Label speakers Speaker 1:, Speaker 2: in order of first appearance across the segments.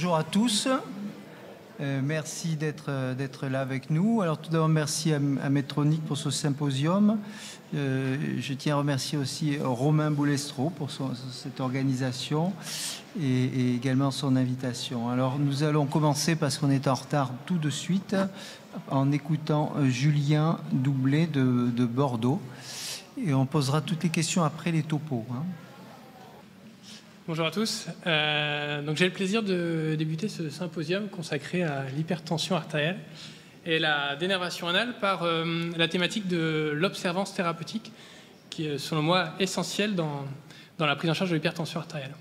Speaker 1: Bonjour à tous. Merci d'être là avec nous. Alors tout d'abord, merci à Medtronic pour ce symposium. Je tiens à remercier aussi Romain Boulestreau pour cette organisation et également son invitation. Alors nous allons commencer, parce qu'on est en retard, tout de suite en écoutant Julien Doublet de Bordeaux. Et on posera toutes les questions après les topos.
Speaker 2: Bonjour à tous. Donc j'ai le plaisir de débuter ce symposium consacré à l'hypertension artérielle et la dénervation anale par la thématique de l'observance thérapeutique, qui est selon moi essentielle dans la prise en charge de l'hypertension artérielle.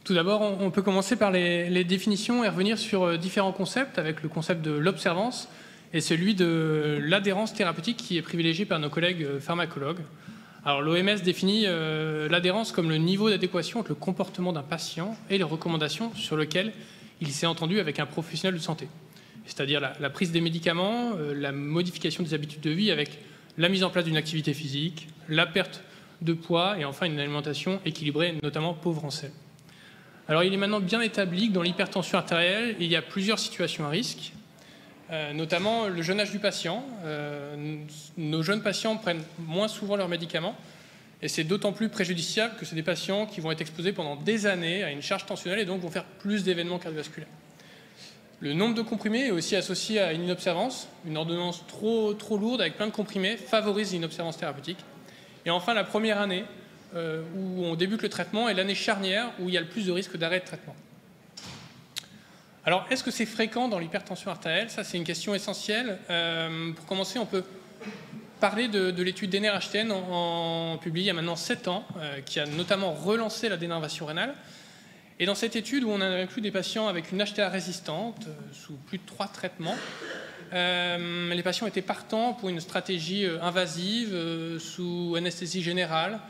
Speaker 2: Tout d'abord, on peut commencer par les définitions et revenir sur différents concepts, avec le concept de l'observance et celui de l'adhérence thérapeutique qui est privilégié par nos collègues pharmacologues. Alors l'OMS définit l'adhérence comme le niveau d'adéquation entre le comportement d'un patient et les recommandations sur lesquelles il s'est entendu avec un professionnel de santé. C'est-à-dire la prise des médicaments, la modification des habitudes de vie avec la mise en place d'une activité physique, la perte de poids et enfin une alimentation équilibrée, notamment pauvre en sel. Alors il est maintenant bien établi que dans l'hypertension artérielle, il y a plusieurs situations à risque. Notamment le jeune âge du patient. Nos jeunes patients prennent moins souvent leurs médicaments et c'est d'autant plus préjudiciable que c'est des patients qui vont être exposés pendant des années à une charge tensionnelle et donc vont faire plus d'événements cardiovasculaires. Le nombre de comprimés est aussi associé à une inobservance. Une ordonnance trop lourde avec plein de comprimés favorise l'inobservance thérapeutique. Et enfin, la première année où on débute le traitement est l'année charnière où il y a le plus de risques d'arrêt de traitement. Alors, est-ce que c'est fréquent dans l'hypertension artérielle? Ça, c'est une question essentielle. Pour commencer, on peut parler de l'étude d'ENER-HTN publiée il y a maintenant 7 ans, qui a notamment relancé la dénervation rénale. Et dans cette étude, où on a inclus des patients avec une HTA résistante, sous plus de 3 traitements, les patients étaient partants pour une stratégie invasive, sous anesthésie générale,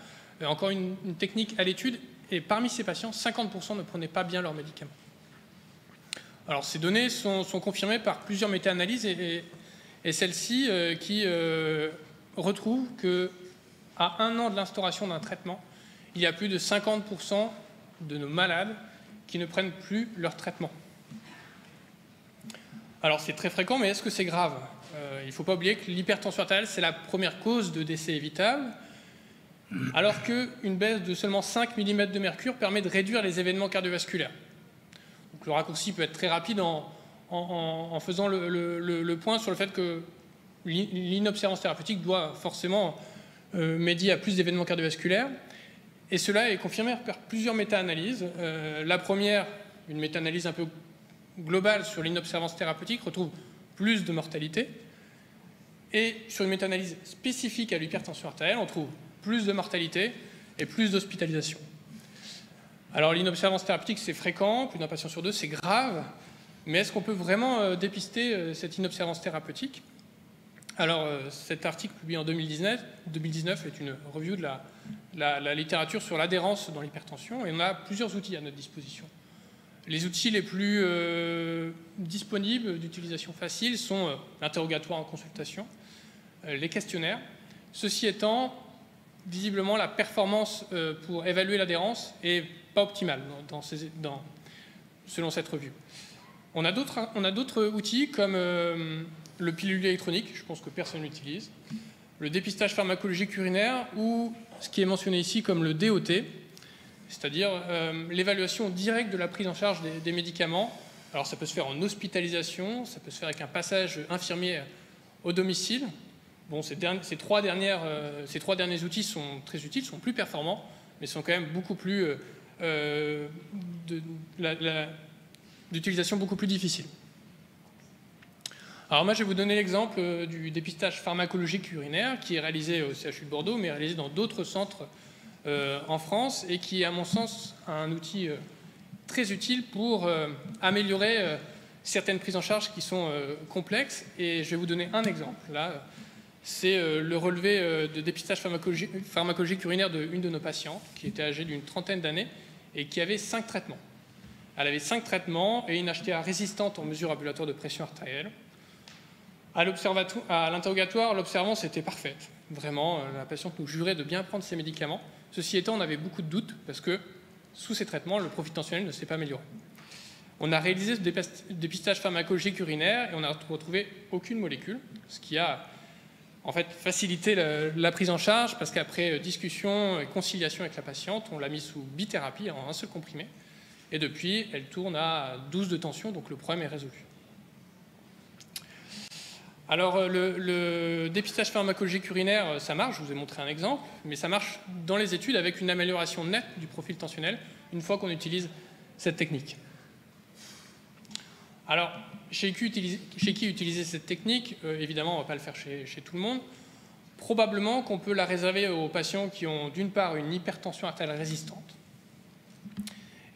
Speaker 2: encore une technique à l'étude. Et parmi ces patients, 50% ne prenaient pas bien leurs médicaments. Alors, ces données sont confirmées par plusieurs méta-analyses et celles-ci qui retrouvent qu'à 1 an de l'instauration d'un traitement, il y a plus de 50% de nos malades qui ne prennent plus leur traitement. Alors, c'est très fréquent, mais est-ce que c'est grave? Il ne faut pas oublier que l'hypertension artérielle, c'est la première cause de décès évitable, alors qu'une baisse de seulement 5 mm de mercure permet de réduire les événements cardiovasculaires. Donc, le raccourci peut être très rapide en faisant le point sur le fait que l'inobservance thérapeutique doit forcément médier à plus d'événements cardiovasculaires. Et cela est confirmé par plusieurs méta-analyses. La première, une méta-analyse un peu globale sur l'inobservance thérapeutique, retrouve plus de mortalité. Et sur une méta-analyse spécifique à l'hypertension artérielle, on trouve plus de mortalité et plus d'hospitalisation. Alors l'inobservance thérapeutique, c'est fréquent, plus d'un patient sur 2, c'est grave, mais est-ce qu'on peut vraiment dépister cette inobservance thérapeutique? Alors cet article publié en 2019 est une review de la littérature sur l'adhérence dans l'hypertension et on a plusieurs outils à notre disposition. Les outils les plus disponibles d'utilisation facile sont l'interrogatoire en consultation, les questionnaires. Ceci étant, visiblement, la performance pour évaluer l'adhérence est pas optimale selon cette revue. On a d'autres outils comme le pilule électronique, je pense que personne n'utilise, le dépistage pharmacologique urinaire ou ce qui est mentionné ici comme le DOT, c'est-à-dire l'évaluation directe de la prise en charge des médicaments. Alors ça peut se faire en hospitalisation, ça peut se faire avec un passage infirmier au domicile. Bon, ces trois derniers outils sont très utiles, sont plus performants, mais sont quand même beaucoup plus d'utilisation beaucoup plus difficile. Alors moi, je vais vous donner l'exemple du dépistage pharmacologique urinaire qui est réalisé au CHU de Bordeaux, mais réalisé dans d'autres centres en France et qui est, à mon sens, un outil très utile pour améliorer certaines prises en charge qui sont complexes. Et je vais vous donner un exemple. Là, c'est le relevé de dépistage pharmacologique urinaire d'une de nos patientes qui était âgée d'une trentaine d'années et qui avait 5 traitements. Elle avait 5 traitements et une HTA résistante en mesure ambulatoire de pression artérielle. À l'interrogatoire, l'observance était parfaite. Vraiment, la patiente nous jurait de bien prendre ses médicaments. Ceci étant, on avait beaucoup de doutes parce que Sous ces traitements, le profil tensionnel ne s'est pas amélioré. On a réalisé ce dépistage pharmacologique urinaire et on n'a retrouvé aucune molécule, ce qui a en fait facilité la prise en charge parce qu'après discussion et conciliation avec la patiente, on l'a mise sous bithérapie en un seul comprimé et depuis, elle tourne à 12 de tension, donc le problème est résolu. Alors, le dépistage pharmacologique urinaire, ça marche, je vous ai montré un exemple, mais ça marche dans les études avec une amélioration nette du profil tensionnel une fois qu'on utilise cette technique. Alors, chez qui utiliser cette technique? Évidemment, on ne va pas le faire chez tout le monde. Probablement qu'on peut la réserver aux patients qui ont d'une part une hypertension artérielle résistante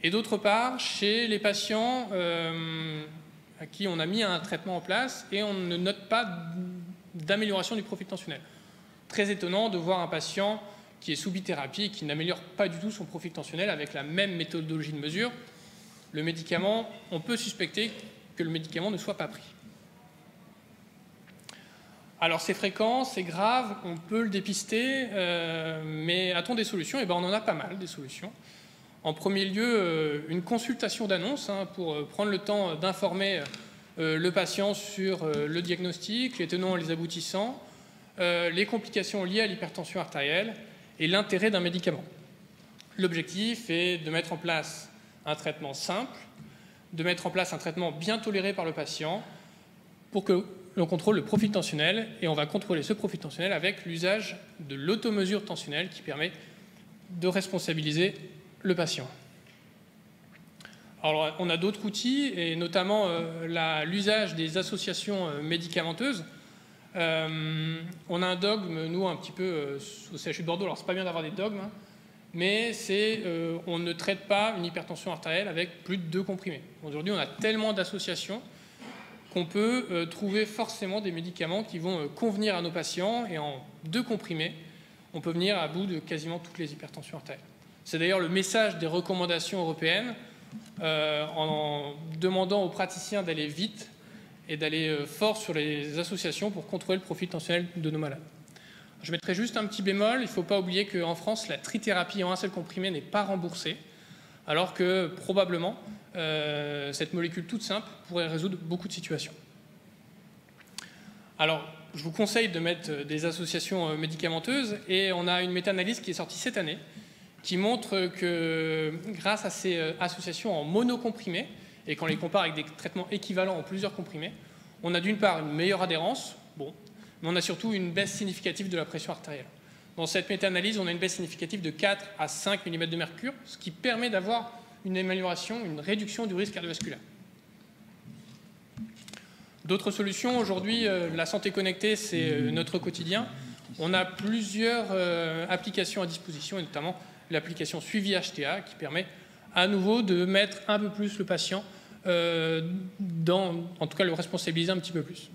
Speaker 2: et d'autre part chez les patients à qui on a mis un traitement en place et on ne note pas d'amélioration du profil tensionnel. Très étonnant de voir un patient qui est sous bithérapie et qui n'améliore pas du tout son profil tensionnel avec la même méthodologie de mesure. Le médicament, on peut suspecter que le médicament ne soit pas pris. Alors c'est fréquent, c'est grave, on peut le dépister, mais a-t-on des solutions? Eh bien, on en a pas mal, des solutions. En premier lieu, une consultation d'annonce pour prendre le temps d'informer le patient sur le diagnostic, les tenants et les aboutissants, les complications liées à l'hypertension artérielle et l'intérêt d'un médicament. L'objectif est de mettre en place un traitement simple, de mettre en place un traitement bien toléré par le patient pour que l'on contrôle le profil tensionnel et on va contrôler ce profil tensionnel avec l'usage de l'automesure tensionnelle qui permet de responsabiliser le patient. Alors, on a d'autres outils, et notamment l'usage des associations médicamenteuses. On a un dogme, nous, un petit peu au CHU de Bordeaux. Alors, c'est pas bien d'avoir des dogmes, mais c'est on ne traite pas une hypertension artérielle avec plus de 2 comprimés. Aujourd'hui, on a tellement d'associations qu'on peut trouver forcément des médicaments qui vont convenir à nos patients, et en 2 comprimés, on peut venir à bout de quasiment toutes les hypertensions artérielles. C'est d'ailleurs le message des recommandations européennes en demandant aux praticiens d'aller vite et d'aller fort sur les associations pour contrôler le profil tensionnel de nos malades. Je mettrai juste un petit bémol, il ne faut pas oublier qu'en France, la trithérapie en un seul comprimé n'est pas remboursée, alors que probablement cette molécule toute simple pourrait résoudre beaucoup de situations. Alors, je vous conseille de mettre des associations médicamenteuses, et on a une méta-analyse qui est sortie cette année qui montre que grâce à ces associations en monocomprimés, et quand on les compare avec des traitements équivalents en plusieurs comprimés, on a d'une part une meilleure adhérence, mais on a surtout une baisse significative de la pression artérielle. Dans cette méta-analyse, on a une baisse significative de 4 à 5 mm de mercure, ce qui permet d'avoir une amélioration, une réduction du risque cardiovasculaire. D'autres solutions, aujourd'hui, la santé connectée, c'est notre quotidien. On a plusieurs applications à disposition, et notamment l'application Suivi HTA qui permet à nouveau de mettre un peu plus le patient, en tout cas le responsabiliser un petit peu plus.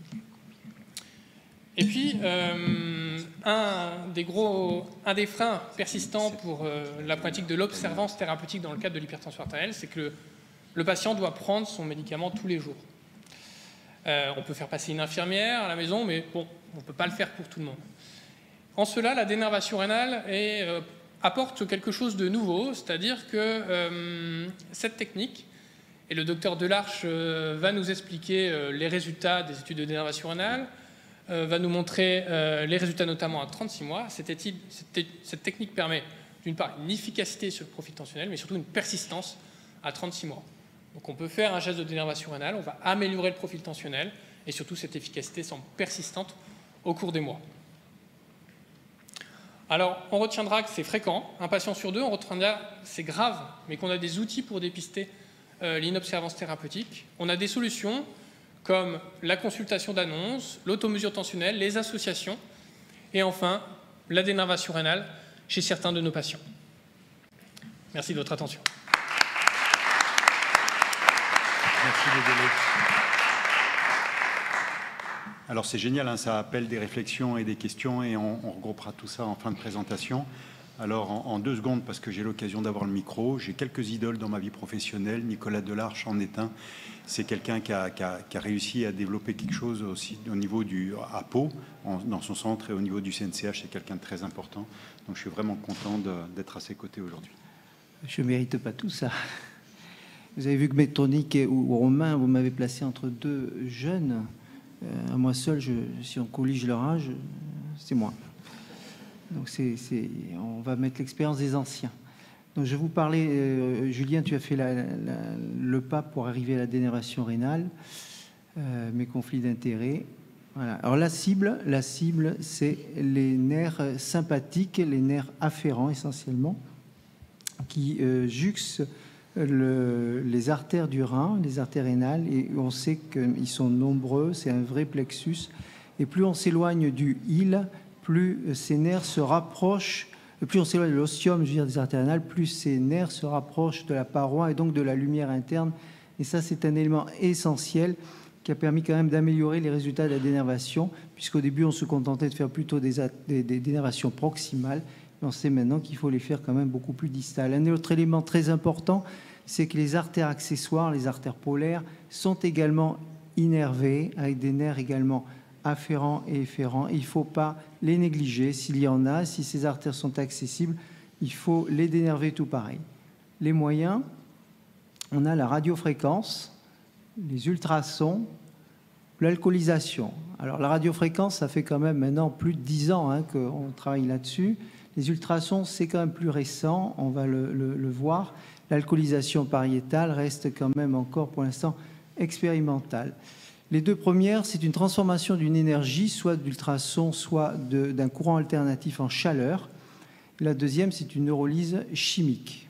Speaker 2: Et puis, un des freins persistants pour la pratique de l'observance thérapeutique dans le cadre de l'hypertension artérielle, c'est que le patient doit prendre son médicament tous les jours. On peut faire passer une infirmière à la maison, mais bon, on ne peut pas le faire pour tout le monde. En cela, la dénervation rénale apporte quelque chose de nouveau, c'est-à-dire que cette technique, et le docteur Delarche va nous expliquer les résultats des études de dénervation rénale, va nous montrer les résultats notamment à 36 mois. Cette technique permet d'une part une efficacité sur le profil tensionnel, mais surtout une persistance à 36 mois. Donc on peut faire un geste de dénervation rénale, on va améliorer le profil tensionnel, et surtout cette efficacité semble persistante au cours des mois. Alors, on retiendra que c'est fréquent, un patient sur 2, on retiendra que c'est grave, mais qu'on a des outils pour dépister l'inobservance thérapeutique. On a des solutions comme la consultation d'annonce, l'automesure tensionnelle, les associations, et enfin, la dénervation rénale chez certains de nos patients. Merci de votre attention.
Speaker 3: Merci les délais. Alors c'est génial, hein, ça appelle des réflexions et des questions, et on regroupera tout ça en fin de présentation. Alors en 2 secondes, parce que j'ai l'occasion d'avoir le micro, j'ai quelques idoles dans ma vie professionnelle. Nicolas Delarche en est un. C'est quelqu'un qui a réussi à développer quelque chose aussi au niveau à Pau, dans son centre, et au niveau du CNCH, c'est quelqu'un de très important. Donc je suis vraiment content d'être à ses côtés aujourd'hui.
Speaker 1: Je ne mérite pas tout ça. Vous avez vu que Medtronic ou Romain, vous m'avez placé entre deux jeunes. À moi seul, si on collige leur âge, c'est moi. Donc on va mettre l'expérience des anciens. Donc je vais vous parler, Julien, tu as fait le pas pour arriver à la dénervation rénale, mes conflits d'intérêts. Voilà. Alors la cible, c'est les nerfs sympathiques, les nerfs afférents essentiellement, qui jouxtent les artères du rein, les artères rénales, et on sait qu'ils sont nombreux, c'est un vrai plexus. Et plus on s'éloigne du île, plus ces nerfs se rapprochent, plus on s'éloigne de l'ostium, je veux dire des artères rénales, plus ces nerfs se rapprochent de la paroi et donc de la lumière interne. Et ça, c'est un élément essentiel qui a permis quand même d'améliorer les résultats de la dénervation, puisqu'au début, on se contentait de faire plutôt des dénervations proximales. On sait maintenant qu'il faut les faire quand même beaucoup plus distales. Un autre élément très important, c'est que les artères accessoires, les artères polaires, sont également innervées, avec des nerfs également afférents et efférents. Il ne faut pas les négliger. S'il y en a, si ces artères sont accessibles, il faut les dénerver tout pareil. Les moyens, on a la radiofréquence, les ultrasons, l'alcoolisation. Alors la radiofréquence, ça fait quand même maintenant plus de 10 ans qu'on travaille là-dessus. Les ultrasons, c'est quand même plus récent, on va le voir. L'alcoolisation pariétale reste quand même encore pour l'instant expérimentale. Les deux premières, c'est une transformation d'une énergie, soit d'ultrasons, soit d'un courant alternatif en chaleur. La deuxième, c'est une neurolyse chimique.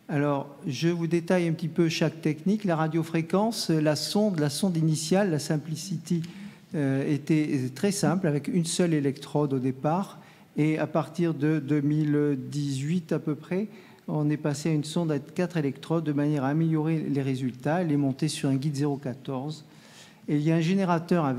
Speaker 1: Alors, je vous détaille un petit peu chaque technique. La radiofréquence, la sonde initiale, la Simplicity, était très simple, avec une seule électrode au départ. Et à partir de 2018 à peu près, on est passé à une sonde à 4 électrodes de manière à améliorer les résultats. Elle est montée sur un guide 014. Et il y a un générateur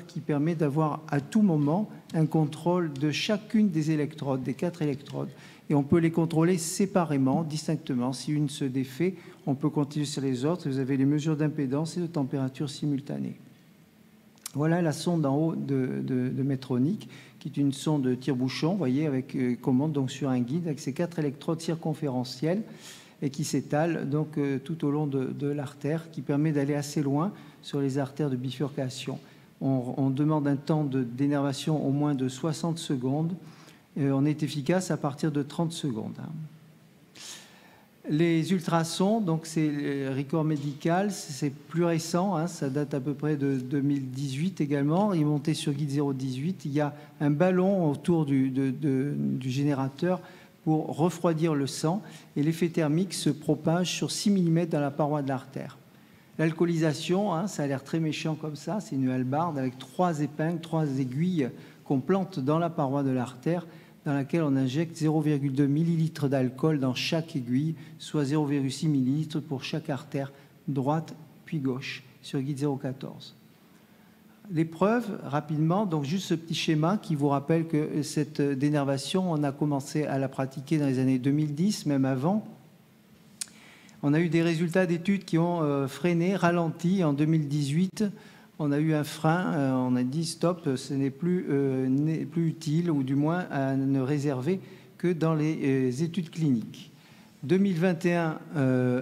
Speaker 1: qui permet d'avoir à tout moment un contrôle de chacune des électrodes, des 4 électrodes. Et on peut les contrôler séparément, distinctement. Si une se défait, on peut continuer sur les autres. Vous avez les mesures d'impédance et de température simultanées. Voilà la sonde en haut de Medtronic, qui est une sonde tire-bouchon, vous voyez, avec commande donc sur un guide, avec ces 4 électrodes circonférentielles et qui s'étalent donc tout au long de l'artère, qui permet d'aller assez loin sur les artères de bifurcation. On demande un temps de dénervation au moins de 60 secondes. On est efficace à partir de 30 secondes. Les ultrasons, donc c'est Record Médical, c'est plus récent, ça date à peu près de 2018 également. Il est monté sur guide 018. Il y a un ballon autour du générateur pour refroidir le sang et l'effet thermique se propage sur 6 mm dans la paroi de l'artère. L'alcoolisation, ça a l'air très méchant comme ça, c'est une hallebarde avec 3 épingles, 3 aiguilles qu'on plante dans la paroi de l'artère, dans laquelle on injecte 0,2 ml d'alcool dans chaque aiguille, soit 0,6 ml pour chaque artère droite puis gauche, sur guide 014. L'épreuve, rapidement, donc juste ce petit schéma qui vous rappelle que cette dénervation, on a commencé à la pratiquer dans les années 2010, même avant. On a eu des résultats d'études qui ont freiné, ralenti en 2018. On a eu un frein, on a dit stop, ce n'est plus utile, ou du moins à ne réserver que dans les études cliniques. 2021,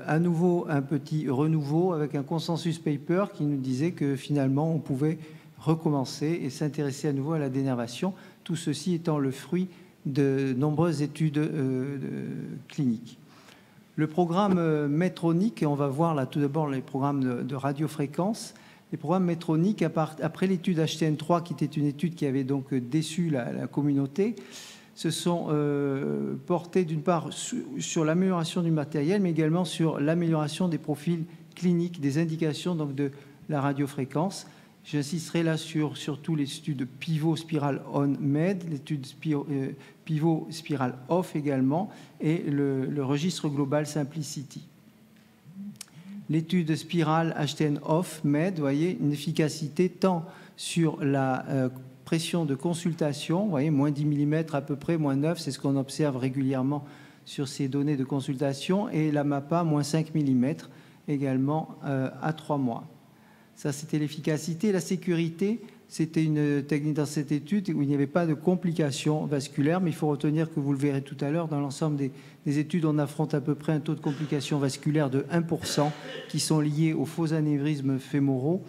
Speaker 1: à nouveau un petit renouveau avec un consensus paper qui nous disait que finalement on pouvait recommencer et s'intéresser à nouveau à la dénervation, tout ceci étant le fruit de nombreuses études cliniques. Le programme Medtronic, et on va voir là tout d'abord les programmes de radiofréquence. Les programmes Medtronic, après l'étude HTN3, qui était une étude qui avait donc déçu la communauté, se sont portés d'une part sur l'amélioration du matériel, mais également sur l'amélioration des profils cliniques, des indications donc de la radiofréquence. J'insisterai là sur surtout l'étude Pivot Spiral On Med, l'étude Pivot Spiral Off également, et le registre global Simplicity. L'étude spirale HTN Off Med, vous voyez, une efficacité tant sur la pression de consultation, vous voyez, moins 10 mm à peu près, moins 9, c'est ce qu'on observe régulièrement sur ces données de consultation, et la MAPA, moins 5 mm également à 3 mois. Ça, c'était l'efficacité. La sécurité, c'était une technique dans cette étude où il n'y avait pas de complications vasculaires, mais il faut retenir que vous le verrez tout à l'heure, dans l'ensemble des études, on affronte à peu près un taux de complications vasculaires de 1% qui sont liés aux faux anévrismes fémoraux.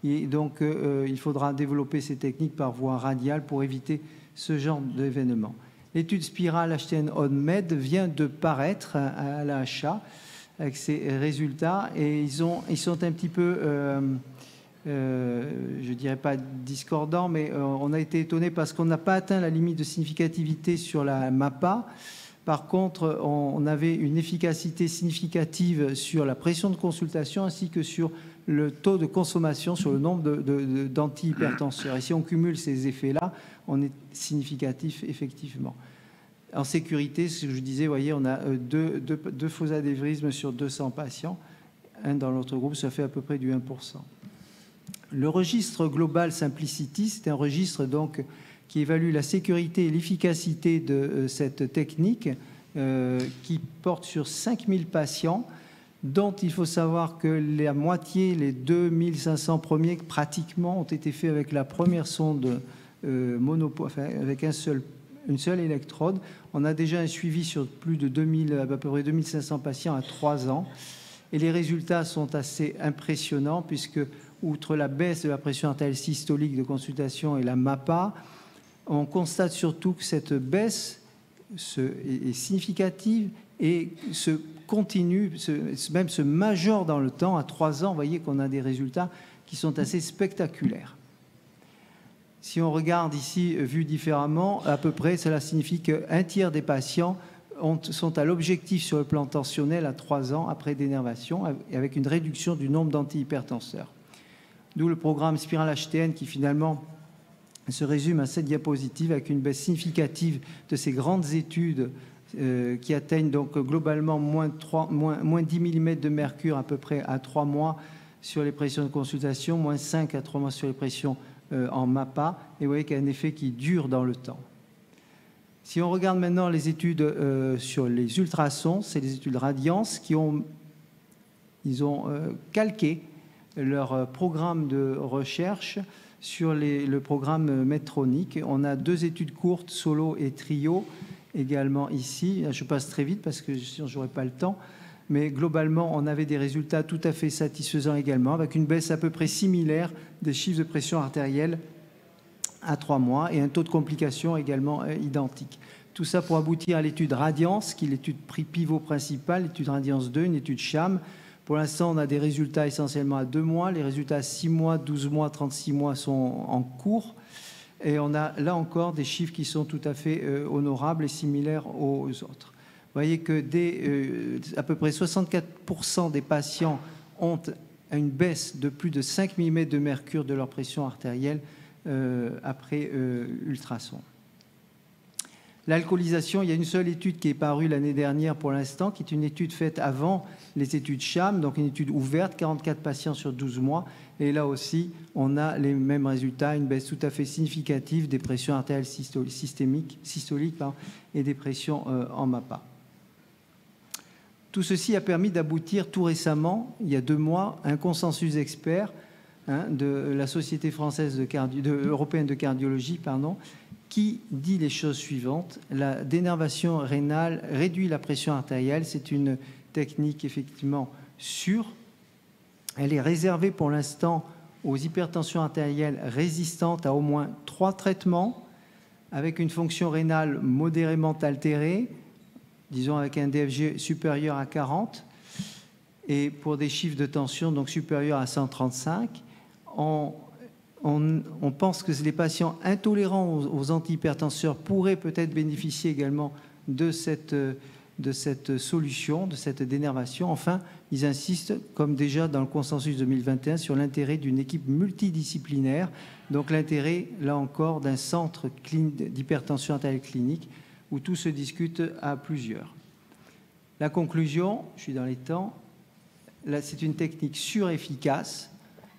Speaker 1: Et donc, il faudra développer ces techniques par voie radiale pour éviter ce genre d'événement. L'étude spirale HTN-ONMED vient de paraître à l'AHA avec ses résultats et ils sont un petit peu... je ne dirais pas discordant, mais on a été étonné parce qu'on n'a pas atteint la limite de significativité sur la MAPA. Par contre, on avait une efficacité significative sur la pression de consultation ainsi que sur le taux de consommation, sur le nombre d'antihypertenseurs. Et si on cumule ces effets-là, on est significatif effectivement. En sécurité, ce que je disais, vous voyez, on a deux faux anévrismes sur 200 patients. Un dans l'autre groupe, ça fait à peu près du 1%. Le registre Global Simplicity, c'est un registre donc qui évalue la sécurité et l'efficacité de cette technique qui porte sur 5000 patients, dont il faut savoir que la moitié, les 2500 premiers pratiquement, ont été faits avec la première sonde avec une seule électrode. On a déjà un suivi sur plus de à peu près 2500 patients à 3 ans. Et les résultats sont assez impressionnants puisque, outre la baisse de la pression artérielle systolique de consultation et la MAPA, on constate surtout que cette baisse est significative et se continue, même se majore dans le temps. À 3 ans, vous voyez qu'on a des résultats qui sont assez spectaculaires. Si on regarde ici, vu différemment, à peu près, cela signifie qu'un tiers des patients sont à l'objectif sur le plan tensionnel à 3 ans après dénervation, avec une réduction du nombre d'antihypertenseurs. D'où le programme Spiral HTN qui finalement se résume à cette diapositive avec une baisse significative de ces grandes études qui atteignent donc globalement moins 10 mm de mercure à peu près à 3 mois sur les pressions de consultation, moins 5 à 3 mois sur les pressions en MAPA, et vous voyez qu'il y a un effet qui dure dans le temps. Si on regarde maintenant les études sur les ultrasons, c'est les études Radiance ils ont calqué leur programme de recherche sur le programme Medtronic. On a 2 études courtes, solo et trio, également ici. Je passe très vite parce que sinon je n'aurai pas le temps. Mais globalement, on avait des résultats tout à fait satisfaisants également, avec une baisse à peu près similaire des chiffres de pression artérielle à 3 mois et un taux de complication également identique. Tout ça pour aboutir à l'étude Radiance, qui est l'étude pivot principale, l'étude Radiance 2, une étude sham. Pour l'instant, on a des résultats essentiellement à 2 mois. Les résultats à 6 mois, 12 mois, 36 mois sont en cours. Et on a là encore des chiffres qui sont tout à fait honorables et similaires aux autres. Vous voyez que à peu près 64% des patients ont une baisse de plus de 5 mm de mercure de leur pression artérielle après ultrason. L'alcoolisation, il y a une seule étude qui est parue l'année dernière pour l'instant, qui est une étude faite avant les études sham, donc une étude ouverte, 44 patients sur 12 mois. Et là aussi, on a les mêmes résultats, une baisse tout à fait significative des pressions artérielles systoliques et des pressions en MAPA. Tout ceci a permis d'aboutir tout récemment, il y a 2 mois, à un consensus expert de la Société française européenne de cardiologie, qui dit les choses suivantes. La dénervation rénale réduit la pression artérielle. C'est une technique effectivement sûre. Elle est réservée pour l'instant aux hypertensions artérielles résistantes à au moins 3 traitements, avec une fonction rénale modérément altérée, disons avec un DFG supérieur à 40, et pour des chiffres de tension donc supérieurs à 135. On pense que les patients intolérants aux antihypertenseurs pourraient peut-être bénéficier également de cette solution, de cette dénervation. Enfin, ils insistent, comme déjà dans le consensus 2021, sur l'intérêt d'une équipe multidisciplinaire, donc l'intérêt, là encore, d'un centre d'hypertension artérielle clinique où tout se discute à plusieurs. La conclusion, je suis dans les temps, là c'est une technique sûre et efficace.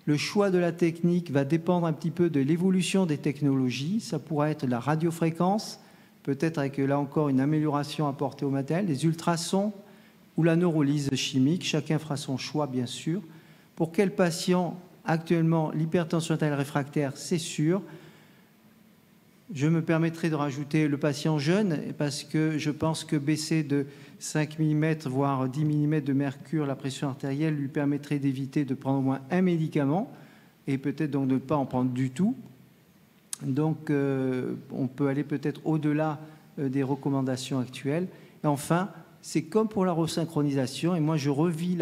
Speaker 1: Le choix de la technique va dépendre un petit peu de l'évolution des technologies. Ça pourra être la radiofréquence, peut-être avec là encore une amélioration apportée au matériel, les ultrasons ou la neurolyse chimique. Chacun fera son choix, bien sûr. Pour quel patient Actuellement, l'hypertension artérielle réfractaire, c'est sûr. Je me permettrai de rajouter le patient jeune, parce que je pense que baisser de 5 mm, voire 10 mm de mercure la pression artérielle lui permettrait d'éviter de prendre au moins un médicament, et peut-être donc de ne pas en prendre du tout. Donc, on peut aller peut-être au-delà des recommandations actuelles. Et enfin, c'est comme pour la resynchronisation, et moi je revis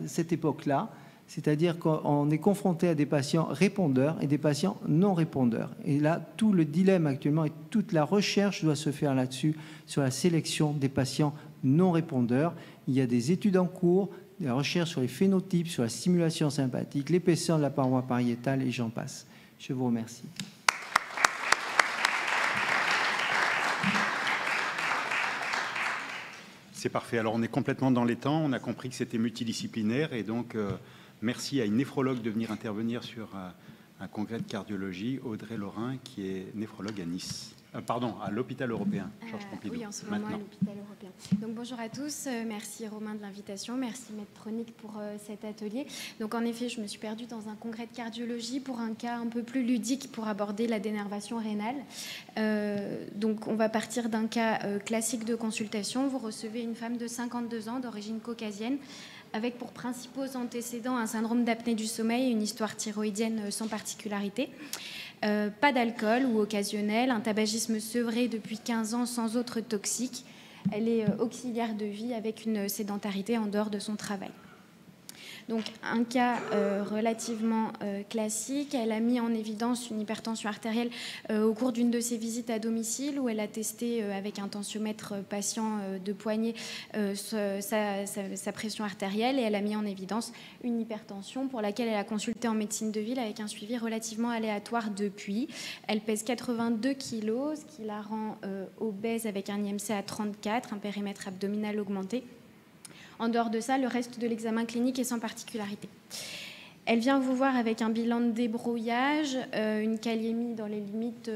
Speaker 1: cette époque-là, c'est-à-dire qu'on est confronté à des patients répondeurs et des patients non répondeurs. Et là, tout le dilemme actuellement et toute la recherche doit se faire là-dessus, sur la sélection des patients non répondeurs. Il y a des études en cours, des recherches sur les phénotypes, sur la stimulation sympathique, l'épaisseur de la paroi pariétale, et j'en passe. Je vous remercie.
Speaker 3: C'est parfait. Alors, on est complètement dans les temps. On a compris que c'était multidisciplinaire. Et donc, merci à une néphrologue de venir intervenir sur un congrès de cardiologie, Audrey Laurin, qui est néphrologue à Nice. Pardon, à l'hôpital européen, Georges Pompidou.
Speaker 4: Oui, en ce moment à l'hôpital européen. Donc bonjour à tous, merci Romain de l'invitation, merci Medtronic pour cet atelier. Donc en effet, je me suis perdue dans un congrès de cardiologie pour un cas un peu plus ludique pour aborder la dénervation rénale. Donc on va partir d'un cas classique de consultation. Vous recevez une femme de 52 ans d'origine caucasienne, avec pour principaux antécédents un syndrome d'apnée du sommeil et une histoire thyroïdienne sans particularité. Pas d'alcool ou occasionnel, un tabagisme sevré depuis 15 ans sans autre toxique. Elle est auxiliaire de vie avec une sédentarité en dehors de son travail. Donc un cas relativement classique. Elle a mis en évidence une hypertension artérielle au cours d'une de ses visites à domicile, où elle a testé avec un tensiomètre patient de poignet sa pression artérielle, et elle a mis en évidence une hypertension pour laquelle elle a consulté en médecine de ville avec un suivi relativement aléatoire depuis. Elle pèse 82 kg, ce qui la rend obèse avec un IMC à 34, un périmètre abdominal augmenté. En dehors de ça, le reste de l'examen clinique est sans particularité. Elle vient vous voir avec un bilan de débrouillage, une kaliémie dans les limites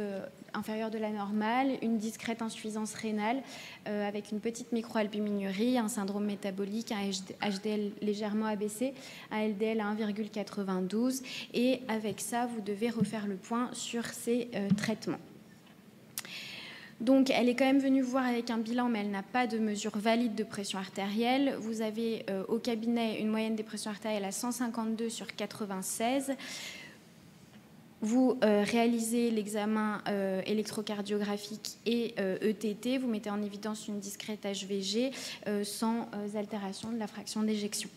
Speaker 4: inférieures de la normale, une discrète insuffisance rénale avec une petite microalbuminurie, un syndrome métabolique, un HDL légèrement abaissé, un LDL à 1,92. Et avec ça, vous devez refaire le point sur ses traitements. Donc, elle est quand même venue vous voir avec un bilan, mais elle n'a pas de mesure valide de pression artérielle. Vous avez au cabinet une moyenne des pressions artérielles à 152 sur 96. Vous réalisez l'examen électrocardiographique et ETT. Vous mettez en évidence une discrète HVG sans altération de la fraction d'éjection.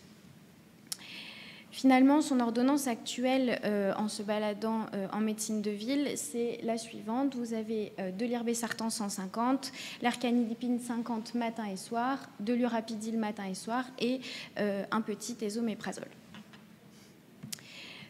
Speaker 4: Finalement, son ordonnance actuelle, en se baladant en médecine de ville, c'est la suivante. Vous avez de l'irbesartan 150, l'ercanidipine 50 matin et soir, de l'urapidil matin et soir, et un petit ésoméprazole.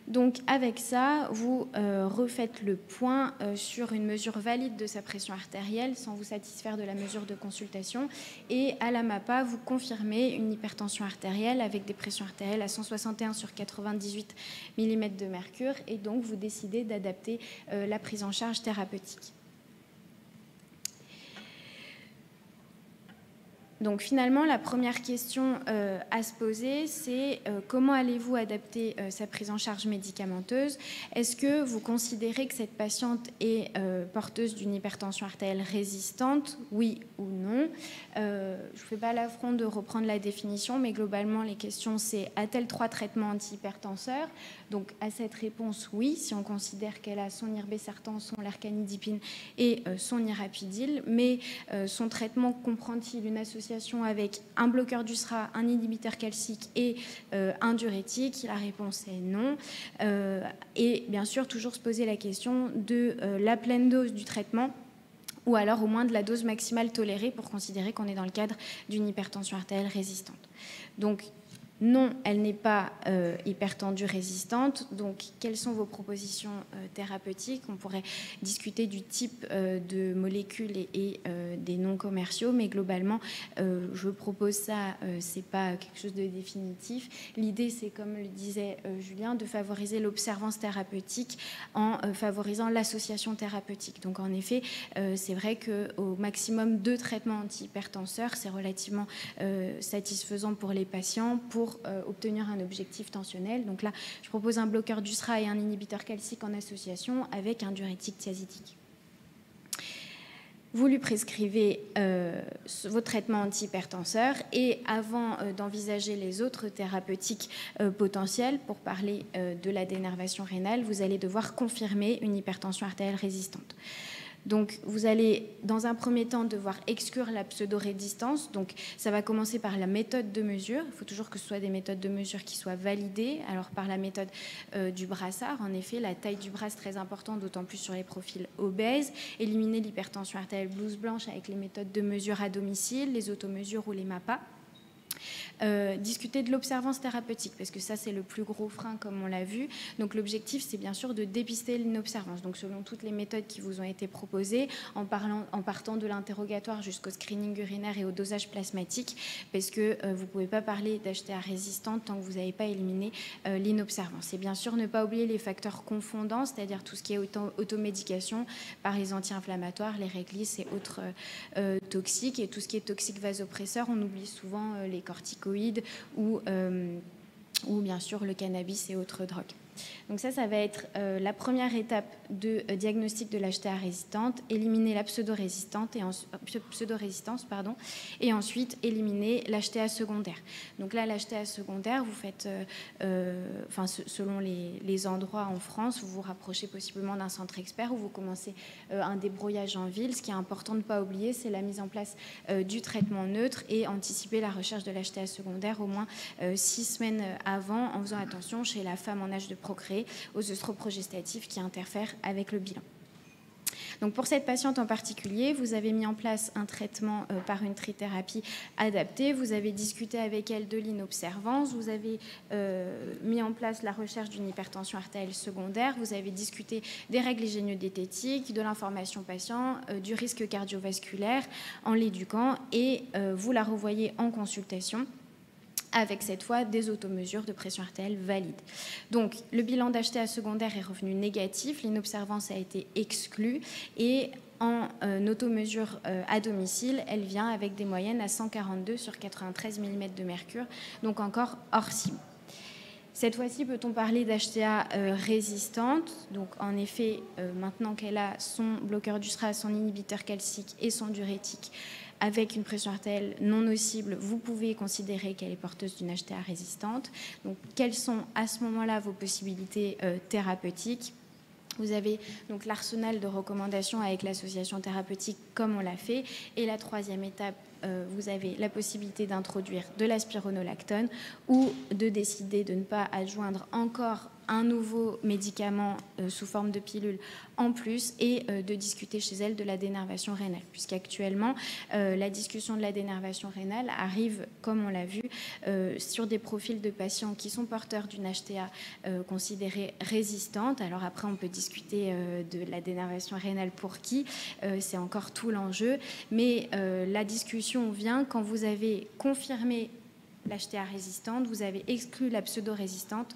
Speaker 4: Donc avec ça, vous refaites le point sur une mesure valide de sa pression artérielle sans vous satisfaire de la mesure de consultation. Et à la MAPA, vous confirmez une hypertension artérielle avec des pressions artérielles à 161 sur 98 mm de mercure. Et donc, vous décidez d'adapter la prise en charge thérapeutique. Donc finalement, la première question à se poser, c'est comment allez-vous adapter sa prise en charge médicamenteuse? Est-ce que vous considérez que cette patiente est porteuse d'une hypertension artérielle résistante, oui ou non? Je ne fais pas l'affront de reprendre la définition, mais globalement, les questions, c'est a-t-elle 3 traitements antihypertenseurs? Donc à cette réponse, oui, si on considère qu'elle a son irbesartan, son lercanidipine et son irapidil, mais son traitement comprend-il une association avec un bloqueur du SRA, un inhibiteur calcique et un diurétique? La réponse est non. Et bien sûr, toujours se poser la question de la pleine dose du traitement, ou alors au moins de la dose maximale tolérée pour considérer qu'on est dans le cadre d'une hypertension artérielle résistante. Donc, non, elle n'est pas hypertendue résistante. Donc, quelles sont vos propositions thérapeutiques? On pourrait discuter du type de molécules et des non commerciaux, mais globalement, je propose ça, c'est pas quelque chose de définitif. L'idée, c'est, comme le disait Julien, de favoriser l'observance thérapeutique en favorisant l'association thérapeutique. Donc, en effet, c'est vrai qu'au maximum 2 traitements antihypertenseurs, c'est relativement satisfaisant pour les patients pour pour obtenir un objectif tensionnel. Donc là, je propose un bloqueur d'USRA et un inhibiteur calcique en association avec un diurétique thiazidique. Vous lui prescrivez votre traitement antihypertenseur et avant d'envisager les autres thérapeutiques potentielles, pour parler de la dénervation rénale, vous allez devoir confirmer une hypertension artérielle résistante. Donc, vous allez, dans un premier temps, devoir exclure la pseudo-résistance. Donc, ça va commencer par la méthode de mesure. Il faut toujours que ce soit des méthodes de mesure qui soient validées. Alors, par la méthode du brassard, en effet, la taille du bras est très importante, d'autant plus sur les profils obèses. Éliminer l'hypertension artérielle blouse blanche avec les méthodes de mesure à domicile, les automesures ou les MAPA. Discuter de l'observance thérapeutique, parce que ça, c'est le plus gros frein, comme on l'a vu. Donc, l'objectif, c'est bien sûr de dépister l'inobservance. Donc, selon toutes les méthodes qui vous ont été proposées, en partant de l'interrogatoire jusqu'au screening urinaire et au dosage plasmatique, parce que vous ne pouvez pas parler d'HTA résistante tant que vous n'avez pas éliminé l'inobservance. Et bien sûr, ne pas oublier les facteurs confondants, c'est-à-dire tout ce qui est automédication par les anti-inflammatoires, les réglisses et autres toxiques. Et tout ce qui est toxique vasopresseur, on oublie souvent les corticoïdes ou bien sûr le cannabis et autres drogues. Donc ça va être la première étape de diagnostic de l'HTA résistante, éliminer la pseudo-résistance et ensuite éliminer l'HTA secondaire. Donc là, l'HTA secondaire, vous faites, selon les endroits en France, vous vous rapprochez possiblement d'un centre expert ou vous commencez un débrouillage en ville. Ce qui est important de ne pas oublier, c'est la mise en place du traitement neutre et anticiper la recherche de l'HTA secondaire au moins 6 semaines avant, en faisant attention chez la femme en âge de procréer aux œstroprogestatifs qui interfèrent avec le bilan. Donc pour cette patiente en particulier, vous avez mis en place un traitement par une trithérapie adaptée, vous avez discuté avec elle de l'inobservance, vous avez mis en place la recherche d'une hypertension artérielle secondaire, vous avez discuté des règles hygiéno-diététiques, de l'information patient, du risque cardiovasculaire en l'éduquant et vous la revoyez en consultation avec cette fois des automesures de pression artérielle valides. Donc, le bilan d'HTA secondaire est revenu négatif, l'inobservance a été exclue et en automesure à domicile, elle vient avec des moyennes à 142 sur 93 mm de mercure, donc encore hors cible. Cette fois-ci, peut-on parler d'HTA résistante? Donc, en effet, maintenant qu'elle a son bloqueur d'USRA, son inhibiteur calcique et son diurétique, avec une pression artérielle non nocible, vous pouvez considérer qu'elle est porteuse d'une HTA résistante. Donc, quelles sont à ce moment-là vos possibilités thérapeutiques? Vous avez donc l'arsenal de recommandations avec l'association thérapeutique comme on l'a fait. Et la troisième étape, vous avez la possibilité d'introduire de la spironolactone ou de décider de ne pas adjoindre encore un nouveau médicament sous forme de pilule en plus et de discuter chez elle de la dénervation rénale. Puisqu'actuellement, la discussion de la dénervation rénale arrive, comme on l'a vu, sur des profils de patients qui sont porteurs d'une HTA considérée résistante. Alors après, on peut discuter de la dénervation rénale pour qui, c'est encore tout l'enjeu. Mais la discussion vient quand vous avez confirmé l'HTA résistante, vous avez exclu la pseudo-résistance,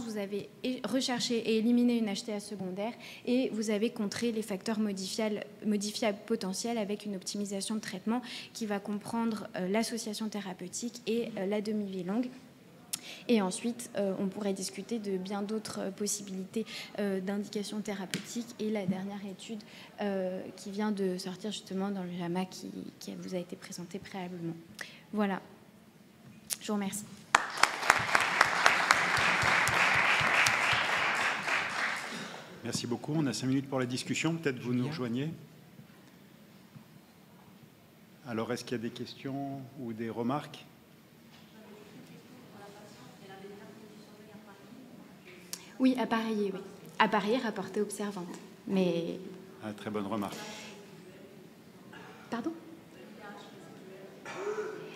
Speaker 4: vous avez recherché et éliminé une HTA secondaire et vous avez contré les facteurs modifiables potentiels avec une optimisation de traitement qui va comprendre l'association thérapeutique et la demi-vie longue. Et ensuite, on pourrait discuter de bien d'autres possibilités d'indications thérapeutiques. Et la dernière étude qui vient de sortir justement dans le JAMA qui vous a été présentée préalablement. Voilà. Je vous remercie.
Speaker 3: Merci beaucoup. On a 5 minutes pour la discussion. Peut-être vous nous rejoignez. Alors, est-ce qu'il y a des questions ou des remarques?
Speaker 4: Oui, appareillé, oui. Appareillé, rapporté, observante. Mais...
Speaker 3: Ah, très bonne remarque.
Speaker 4: Pardon?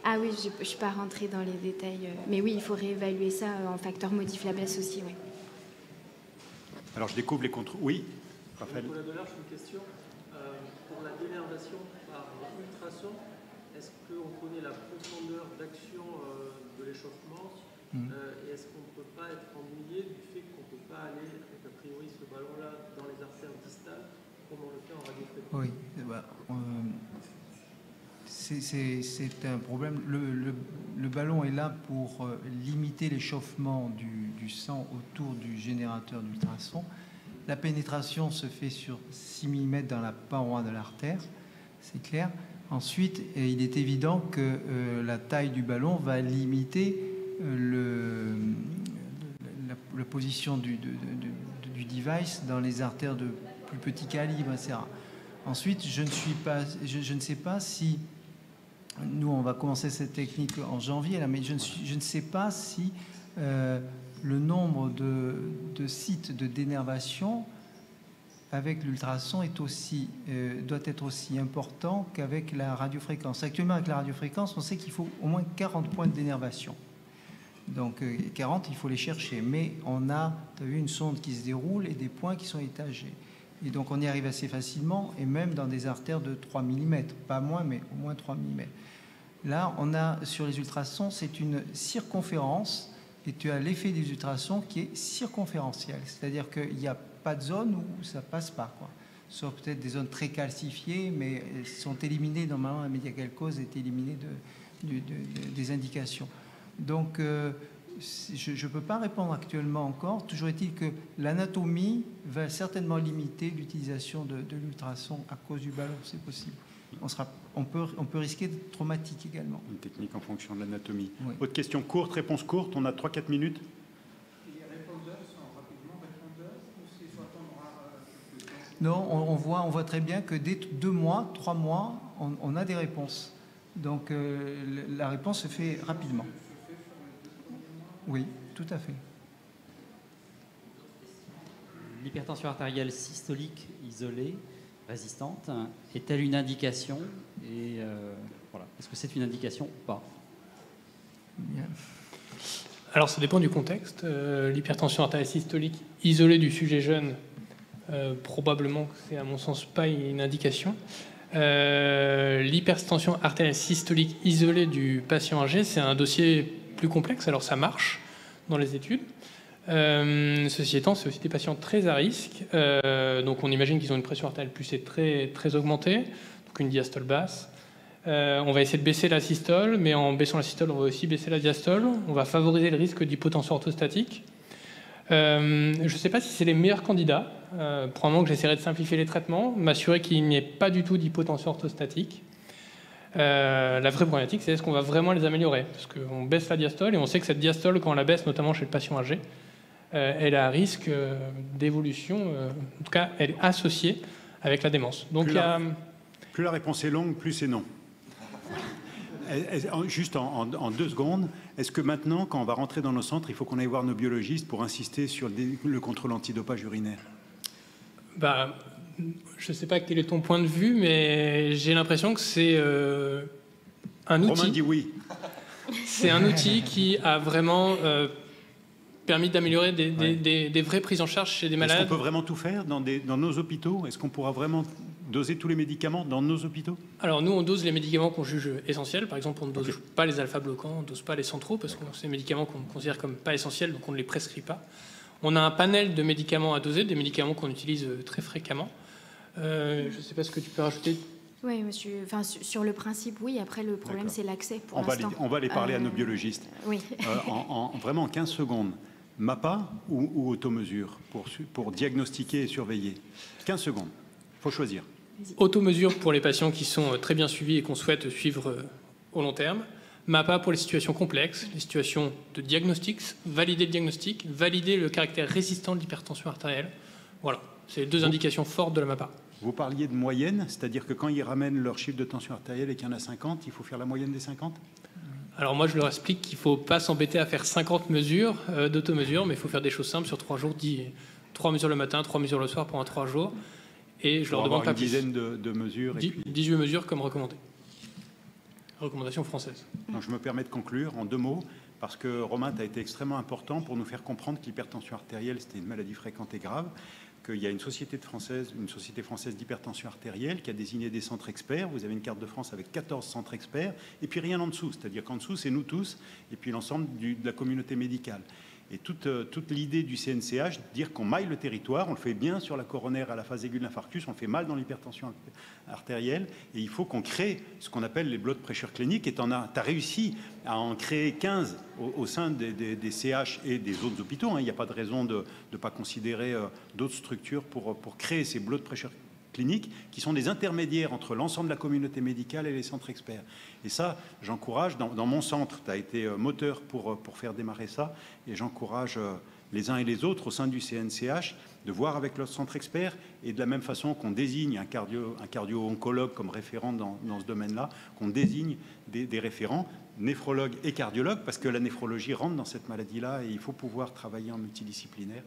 Speaker 4: Ah oui, je ne suis pas rentrée dans les détails. Mais oui, il faut réévaluer ça en facteurs modifiables associés, oui.
Speaker 3: Alors, je découvre les contrôles. Oui, Raphaël.
Speaker 5: Pour la donneur, j'ai une question. Pour la dénervation par ultrason, est-ce qu'on connaît la profondeur d'action de l'échauffement et est-ce qu'on ne peut pas être ennuyé du fait qu'on ne peut pas aller, avec a priori ce ballon-là, dans les artères distales, comme on le fait en radiofréquence?
Speaker 1: Oui, c'est un problème. Le ballon est là pour limiter l'échauffement du sang autour du générateur d'ultrasons. La pénétration se fait sur 6 mm dans la paroi de l'artère, c'est clair. Ensuite, il est évident que la taille du ballon va limiter la position du device dans les artères de plus petit calibre, etc. Ensuite, je ne sais pas si, nous on va commencer cette technique en janvier, là, mais je ne sais pas si le nombre de sites de dénervation avec l'ultrason doit être aussi important qu'avec la radiofréquence. Actuellement, avec la radiofréquence, on sait qu'il faut au moins 40 points de dénervation. Donc 40, il faut les chercher. Mais on a, tu as vu, une sonde qui se déroule et des points qui sont étagés. Et donc on y arrive assez facilement, et même dans des artères de 3 mm. Pas moins, mais au moins 3 mm. Là, on a, sur les ultrasons, c'est une circonférence, et tu as l'effet des ultrasons qui est circonférentiel. C'est-à-dire qu'il n'y a pas de zone où ça passe pas, quoi. Sauf peut-être des zones très calcifiées, mais elles sont éliminées, normalement la médiacalcose est éliminée des indications. Donc je ne peux pas répondre actuellement encore. Toujours est-il que l'anatomie va certainement limiter l'utilisation de l'ultrason à cause du ballon, c'est possible. On peut risquer d'être traumatique également.
Speaker 3: Une technique en fonction de l'anatomie.
Speaker 1: Oui.
Speaker 3: Autre question courte, réponse courte, on a 3-4 minutes.
Speaker 1: Non, on voit très bien que dès 2 mois, 3 mois, on a des réponses. Donc la réponse se fait rapidement. Oui, tout à fait.
Speaker 6: L'hypertension artérielle systolique isolée, résistante, est-elle une indication? Et voilà, est-ce que c'est une indication ou pas?
Speaker 1: Bien.
Speaker 2: Alors ça dépend du contexte. L'hypertension artérielle systolique isolée du sujet jeune, probablement que c'est à mon sens pas une indication. L'hypertension artérielle systolique isolée du patient âgé, c'est un dossier plus complexe. Alors ça marche dans les études. Ceci étant, c'est aussi des patients très à risque. Donc on imagine qu'ils ont une pression artérielle plus très, très augmentée, donc une diastole basse. On va essayer de baisser la systole, mais en baissant la systole, on va aussi baisser la diastole. On va favoriser le risque d'hypotension orthostatique. Je ne sais pas si c'est les meilleurs candidats. Probablement que j'essaierai de simplifier les traitements, m'assurer qu'il n'y ait pas du tout d'hypotension orthostatique. La vraie problématique, c'est est-ce qu'on va vraiment les améliorer? Parce qu'on baisse la diastole, et on sait que cette diastole, quand on la baisse, notamment chez le patient âgé, elle a un risque d'évolution, en tout cas, elle est associée avec la démence. Donc,
Speaker 3: plus la réponse est longue, plus c'est non. Juste en 2 secondes, est-ce que maintenant, quand on va rentrer dans nos centres, il faut qu'on aille voir nos biologistes pour insister sur le contrôle antidopage urinaire?
Speaker 2: Je ne sais pas quel est ton point de vue, mais j'ai l'impression que c'est un outil.
Speaker 3: Romain dit oui.
Speaker 2: C'est un outil qui a vraiment permis d'améliorer des vraies prises en charge chez des malades.
Speaker 3: Est-ce qu'on peut vraiment tout faire dans nos hôpitaux? Est-ce qu'on pourra vraiment doser tous les médicaments dans nos hôpitaux? Alors
Speaker 2: nous, on dose les médicaments qu'on juge essentiels. Par exemple, on ne dose pas les alpha-bloquants, on ne dose pas les centraux, parce que c'est des médicaments qu'on considère comme pas essentiels, donc on ne les prescrit pas. On a un panel de médicaments à doser, des médicaments qu'on utilise très fréquemment. Je ne sais pas ce que tu peux rajouter.
Speaker 4: Oui, monsieur. Enfin, sur le principe, oui. Après, le problème, c'est l'accès pour l'instant.
Speaker 3: On va les parler à nos biologistes.
Speaker 4: Oui.
Speaker 3: Vraiment en 15 secondes. MAPA ou automesure pour diagnostiquer et surveiller? 15 secondes. Il faut choisir.
Speaker 2: Automesure pour les patients qui sont très bien suivis et qu'on souhaite suivre au long terme. MAPA pour les situations complexes, les situations de diagnostic, valider le diagnostic, valider le caractère résistant de l'hypertension artérielle. Voilà, c'est les 2 indications fortes de la MAPA.
Speaker 3: Vous parliez de moyenne, c'est-à-dire que quand ils ramènent leur chiffre de tension artérielle et qu'il y en a 50, il faut faire la moyenne des 50?
Speaker 2: Alors moi, je leur explique qu'il ne faut pas s'embêter à faire 50 mesures d'automesure, mais il faut faire des choses simples sur 3 jours, 3 mesures le matin, 3 mesures le soir pendant 3 jours. Et je leur demande pas plus.
Speaker 3: Une dizaine de mesures.
Speaker 2: 18 mesures comme recommandé. Recommandation française.
Speaker 3: Donc, je me permets de conclure en 2 mots, parce que Romain, tu as été extrêmement important pour nous faire comprendre que l'hypertension artérielle, c'était une maladie fréquente et grave, qu'il y a une société française d'hypertension artérielle qui a désigné des centres experts. Vous avez une carte de France avec 14 centres experts, et puis rien en dessous. C'est-à-dire qu'en dessous, c'est nous tous, et puis l'ensemble de la communauté médicale. Et toute l'idée du CNCH, dire qu'on maille le territoire, on le fait bien sur la coronaire à la phase aiguë de l'infarctus, on le fait mal dans l'hypertension artérielle, et il faut qu'on crée ce qu'on appelle les blood pressure cliniques, et tu as réussi à en créer 15 au sein des CH et des autres hôpitaux. Il n'y a pas de raison de ne pas considérer d'autres structures pour créer ces blood pressure cliniques qui sont des intermédiaires entre l'ensemble de la communauté médicale et les centres experts. Et ça, j'encourage, dans mon centre, tu as été moteur pour faire démarrer ça, et j'encourage les uns et les autres au sein du CNCH de voir avec leur centre expert, et de la même façon qu'on désigne un cardio-oncologue comme référent dans ce domaine-là, qu'on désigne des référents, néphrologues et cardiologues, parce que la néphrologie rentre dans cette maladie-là et il faut pouvoir travailler en multidisciplinaire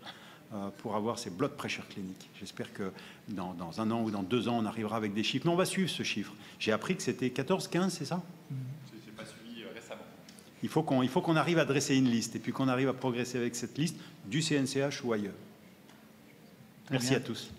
Speaker 3: pour avoir ces blood pressure cliniques. J'espère que dans 1 an ou dans 2 ans, on arrivera avec des chiffres. Mais on va suivre ce chiffre. J'ai appris que c'était 14, 15, c'est ça? Je n'ai pas suivi récemment. Il faut qu'on arrive à dresser une liste et puis qu'on arrive à progresser avec cette liste du CNCH ou ailleurs. Merci à tous.